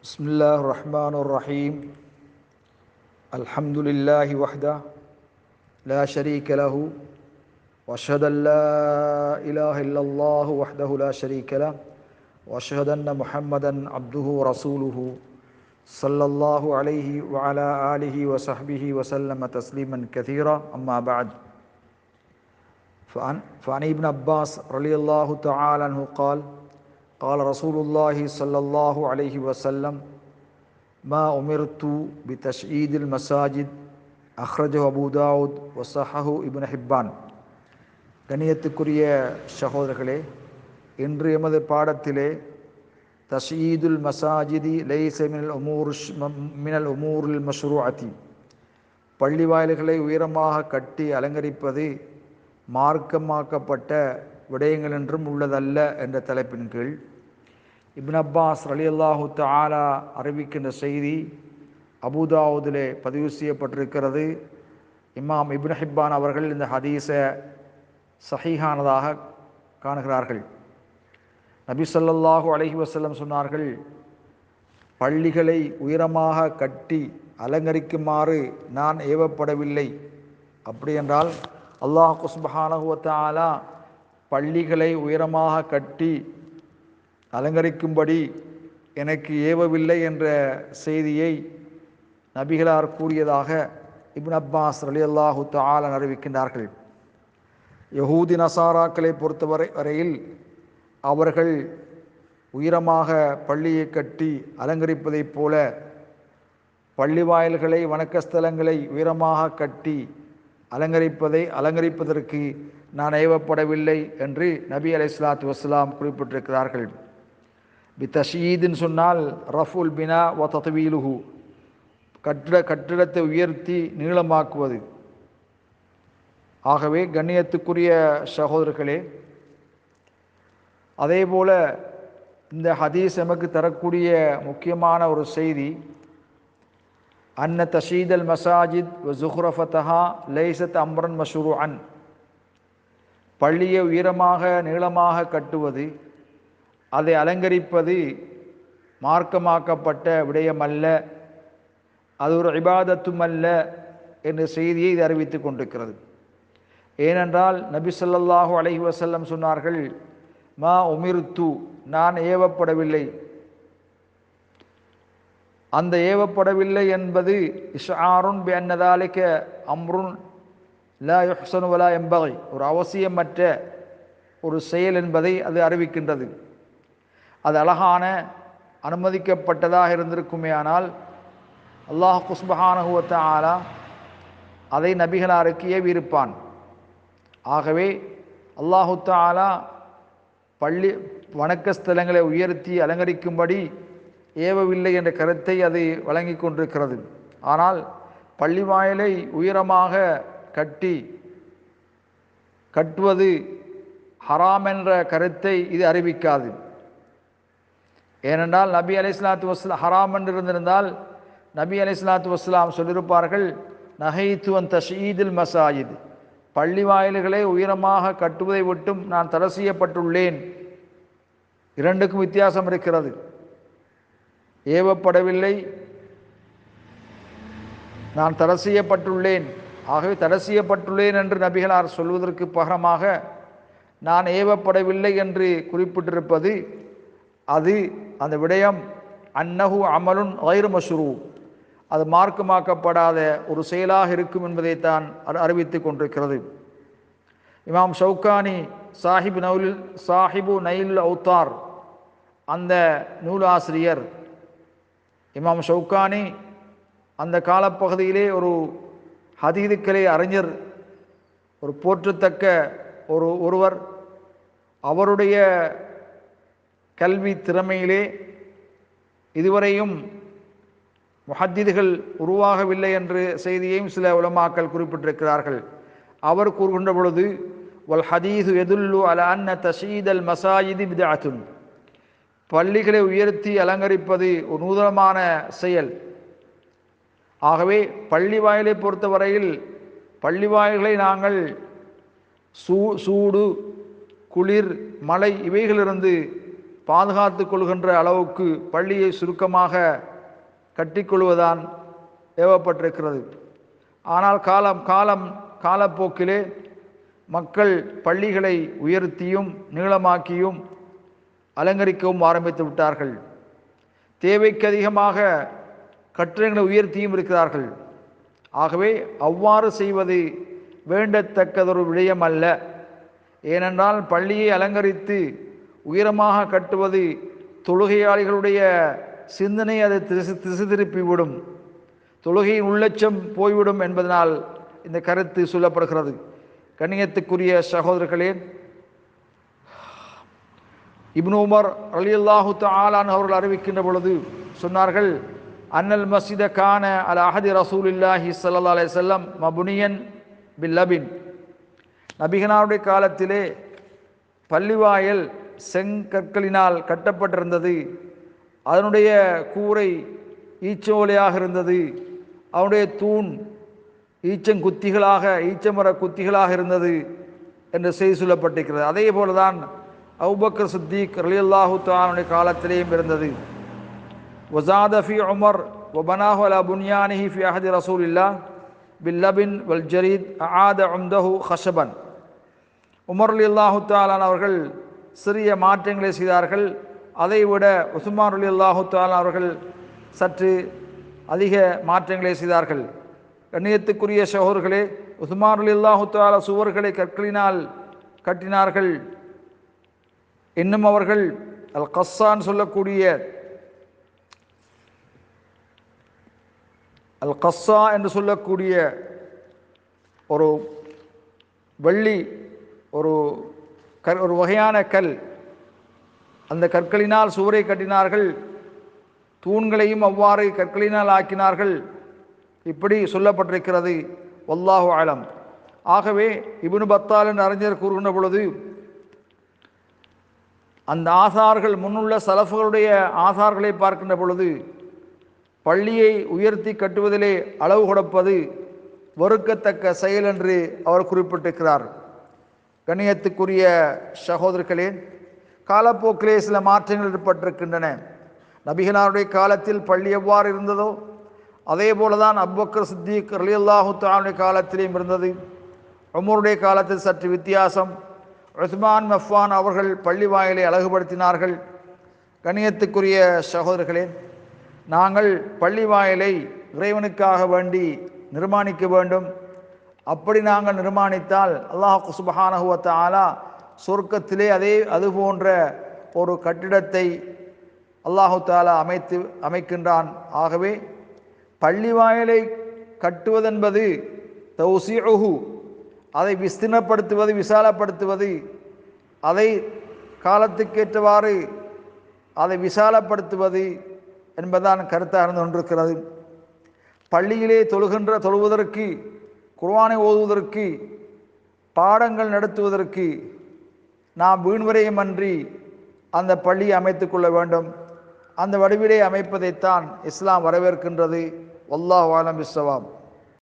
بسم الله الرحمن الرحيم. الحمد لله وحده لا شريك له واشهد ان لا اله الا الله وحده لا شريك له واشهد ان محمدا عبده ورسوله صلى الله عليه وعلى اله وصحبه وسلم تسليما كثيرا. اما بعد، فعن ابن عباس رضي الله تعالى عنه قال قال رسول الله صلى الله عليه وسلم: ما أمرت بتشييد المساجد أخرجه أبو داود وصححه ابن حبان. கண்ணியத்துக்குரிய சகோதரர்களே, இன்று எமது பாடத்திலே தஷ்யீதுல் மசாஜிதி லைஸ மினல் உமூரில் மஷ்ரூஅத்தி, பள்ளி வாயில்களை உயரமாக கட்டி அலங்கரிப்பது மார்க்கமாக்கப்பட்ட விடயங்கள் என்றும் உள்ளதல்ல என்ற தலைப்பின் கீழ் இப்னு அப்பாஸ் ரலியல்லாஹு தஆலா அறிவிக்கின்ற செய்தி அபூதாவுதிலே பதிவு செய்யப்பட்டிருக்கிறது. இமாம் இப்னு ஹிப்பான் அவர்கள் இந்த ஹதீஸை சஹீஹானதாக காணுகிறார்கள். நபி ஸல்லல்லாஹு அலைஹி வஸல்லம் சொன்னார்கள், பள்ளிகளை உயரமாக கட்டி அலங்கரிக்குமாறு நான் ஏவப்படவில்லை. அப்படி என்றால் அல்லாஹ் சுப்ஹானஹு வ தஆலா பள்ளிகளை உயரமாக கட்டி அலங்கரிக்கும்படி எனக்கு ஏவவில்லை என்ற செய்தியை நபிகளார் கூறியதாக இப்னு அப்பாஸ் ரலியல்லாஹு தஆலா அறிவிக்கின்றார்கள். யஹூதி நசாராக்களை பொறுத்தவரையில் அவர்கள் உயரமாக பள்ளியை கட்டி அலங்கரிப்பதைப் போல பள்ளி வாயில்களை வணக்கஸ்தலங்களை உயரமாக கட்டி அலங்கரிப்பதற்கு நான் ஏவப்படவில்லை என்று நபி அலைஹிஸ்ஸலாத்து வஸ்ஸலாம் குறிப்பிட்டிருக்கிறார்கள். பித்தஷீதுன்னு சொன்னால் ரஃபுல் பினா வ தத்வீலுஹு, கட்டிடத்தை உயர்த்தி நீளமாக்குவது. ஆகவே கண்ணியத்துக்குரிய சகோதரர்களே, அதே போல இந்த ஹதீஸ் நமக்கு தரக்கூடிய முக்கியமான ஒரு செய்தி, அன்ன தஷீதல் மசாஜித் வ ஸுஹ்ரஃபதஹா லைஸத் அம்ரன் மஷ்ரூஅன், பள்ளியை உயரமாக நீளமாக கட்டுவது, அதை அலங்கரிப்பது மார்க்கமாக்கப்பட்ட விடயமல்ல, அது ஒரு இபாதத்தும் அல்ல என்ற செய்தியை இது அறிவித்துக் கொண்டிருக்கிறது. ஏனென்றால் நபி ஸல்லல்லாஹு அலைஹி வஸல்லம் சொன்னார்கள், மா உமிர்து, நான் ஏவப்படவில்லை. அந்த ஏவப்படவில்லை என்பது இஷ்ஆருன் பி அன்ன ذلك அம்ருன் லா யுஹ்ஸனு வலா யம்பகி, ஒரு அவசியமற்ற ஒரு செயல் என்பதை அது அறிவிக்கின்றது. அது அழகான அனுமதிக்கப்பட்டதாக இருந்திருக்குமே, ஆனால் அல்லாஹ் சுப்ஹானஹு வ தஆலா அதை நபிகளாருக்கு ஏவியிருப்பான். ஆகவே அல்லாஹு தஆலா பள்ளி வணக்கஸ்தலங்களை உயர்த்தி அலங்கரிக்கும்படி ஏவவில்லை என்ற கருத்தை அது வழங்கி கொண்டிருக்கிறது. ஆனால் பள்ளி வாயிலை உயரமாக கட்டுவது ஹராம் என்ற கருத்தை இது அறிவிக்காது. ஏனென்றால் நபி அலைஹிஸ்ஸலாத்து வஸ்ஸலாம் ஹராம் என்று இருந்திருந்தால் நபி அலைஹிஸ்ஸலாத்து வஸ்ஸலாம் சொல்லியிருப்பார்கள், நஹைத்து அன் தஷ்யீதுல் மசாஜித், பள்ளி வாயில்களை உயரமாக கட்டுவதை விட்டும் நான் தடை செய்யப்பட்டுள்ளேன். இரண்டுக்கும் வித்தியாசம் இருக்கிறது. ஏவப்படவில்லை, நான் தடை செய்யப்பட்டுள்ளேன். ஆகவே தடை செய்யப்பட்டுள்ளேன் என்று நபிகளார் சொல்வதற்கு பகரமாக நான் ஏவப்படவில்லை என்று குறிப்பிட்டிருப்பது, அது அந்த விடயம் அன்னஹு அமலுன் கைரு மஷ்ரூ, அது மார்க்கமாக்கப்படாத ஒரு செயலாக இருக்கும் என்பதைத்தான் அறிவித்துக் கொண்டிருக்கிறது. இமாம் ஷவுகானி சாஹிபு நைல் அவுத்தார், அந்த நூலாசிரியர் இமாம் ஷவுகானி அந்த காலப்பகுதியிலே ஒரு ஹதீதுக்கலை அறிஞர், ஒரு போற்றத்தக்க ஒருவர். அவருடைய கல்வி திறமையிலே இதுவரையும் முஹத்திதுகள் உருவாகவில்லை என்ற செய்தியையும் சில உலமாக்கள் குறிப்பிட்டிருக்கிறார்கள். அவர் கூறுகின்ற பொழுது, வல் ஹதீது யதுல்லு அலா அன்ன தஷீதல் மசாஜிதி பித்அத்துன், பள்ளிகளை உயர்த்தி அலங்கரிப்பது ஒரு நூதனமான செயல். ஆகவே பள்ளி வாயிலை பொறுத்தவரையில் பள்ளி வாயில்களை நாங்கள் சூடு, குளிர், மழை இவைகளிலிருந்து பாதுகாத்து கொள்கின்ற அளவுக்கு பள்ளியை சுருக்கமாக கட்டிக்கொள்வதான் ஏவப்பட்டிருக்கிறது. ஆனால் காலப்போக்கிலே மக்கள் பள்ளிகளை உயர்த்தியும் நீளமாக்கியும் அலங்கரிக்கவும் ஆரம்பித்து விட்டார்கள். தேவைக்கு அதிகமாக கட்டிடங்களை உயர்த்தியும் இருக்கிறார்கள். ஆகவே அவ்வாறு செய்வது வேண்டத்தக்கதொரு விடயம் அல்ல. ஏனென்றால் பள்ளியை அலங்கரித்து உயரமாக கட்டுவது தொழுகையாளிகளுடைய சிந்தனை அதை திசை திருப்பிவிடும், தொழுகையின் உள்ளட்சம் போய்விடும் என்பதனால் இந்த கருத்து சொல்லப்படுகிறது. கண்ணியத்துக்குரிய சகோதரர்களே, இப்னு உமர் ரலியல்லாஹு தஆலா அவர்கள் அறிவிக்கின்ற பொழுது சொன்னார்கள், அன்னல் மஸ்ஜித கான அலா அஹதி ரசூலில்லாஹி ஸல்லல்லாஹு அலைஹி வஸல்லம் மபுனியன் பில்லபின். நபிகளாருடைய காலத்திலே பள்ளிவாயல் செங்கற்களினால் கட்டப்பட்டிருந்தது. அதனுடைய கூரை ஈச்சோலையாக இருந்தது. அவனுடைய தூண் ஈச்சமர குத்திகளாக இருந்தது என்று செய்தி சொல்லப்பட்டிருக்கிறது. அதே போலதான் அபூபக்கர் சித்தீக் ரலியல்லாஹு தஆலா காலத்திலேயும் இருந்தது. வஸாத ஃபி உமர் வபனாஹு அலா புன்யானிஹி ஃபி அஹதி ரசூலில்லாஹ் பில்லபின் வல் ஜரீத் ஆத உம்தஹு ஹஷபன். உமர் ரலியல்லாஹு தஆலா அவர்கள் சிறிய மாற்றங்களை செய்தார்கள். அதைவிட உஸ்மான் ரலியல்லாஹு தஆலா அவர்கள் சற்று அதிக மாற்றங்களை செய்தார்கள். கண்ணியத்துக்குரிய சகோதரர்களே, உஸ்மான் ரலியல்லாஹு தஆலா சுவர்களை கற்களினால் கட்டினார்கள். இன்னும் அவர்கள் அல் கஸ்ஸான் சொல்லக்கூடிய அல் கஸ்ஸா என்று சொல்லக்கூடிய ஒரு வெள்ளி ஒரு வகையான கல், அந்த கற்களினால் சுவரை கட்டினார்கள். தூண்களையும் அவ்வாறு கற்களினால் ஆக்கினார்கள். இப்படி சொல்லப்பட்டிருக்கிறது. வல்லாஹு அலம். ஆகவே இப்னு பத்தால் என்ற அறிஞர் கூறுகின்ற பொழுது, அந்த ஆசார்கள் முன்னுள்ள சலஃபுகளுடைய ஆசார்களை பார்க்கின்ற பொழுது பள்ளியை உயர்த்தி கட்டுவதிலே அளவு கொடுப்பது வெறுக்கத்தக்க செயல் என்று அவர் குறிப்பிட்டிருக்கிறார். கண்ணியத்துக்குரிய சகோதரர்களே, காலப்போக்கிலே சில மாற்றங்கள் ஏற்பட்டிருக்கின்றன. நபிகளாருடைய காலத்தில் பள்ளி எவ்வாறு இருந்ததோ அதே போலதான் அபூபக்கர் சித்தீக் ரலியல்லாஹு தஆலா காலத்திலேயும் இருந்தது. உமருடைய காலத்தில் சற்று வித்தியாசம். உஸ்மான் மஃபான் அவர்கள் பள்ளி வாயிலை அழகுபடுத்தினார்கள். கண்ணியத்துக்குரிய சகோதரர்களே, நாங்கள் பள்ளி வாயிலை இறைவனுக்காக வேண்டி நிர்மாணிக்க வேண்டும். அப்படி நாங்கள் நிர்மாணித்தால் அல்லாஹ் சுப்ஹானஹு வ தஆலா சொர்க்கத்திலே அது போன்ற ஒரு கட்டிடத்தை அல்லாஹு தஆலா அமைக்கின்றான். ஆகவே பள்ளி வாயிலை கட்டுவதென்பது தௌசீஉஹு, அதை விஸ்தீர்ணப்படுத்துவது, விசாலப்படுத்துவது, அதை காலத்துக்கேற்றவாறு அதை விசாலப்படுத்துவது என்பதான் கருத்தாக இருந்து கொண்டிருக்கிறது. பள்ளியிலே தொழுவதற்கு, குர்ஆனை ஓதுவதற்கு, பாடங்கள் நடத்துவதற்கு நாம் வீண்வரையுமன்றி அந்த பள்ளியை அமைத்துக் கொள்ள வேண்டும். அந்த வடிவிலே அமைப்பதைத்தான் இஸ்லாம் வரவேற்கின்றது. வல்லாஹு அலம் பிஸ்ஸவாப்.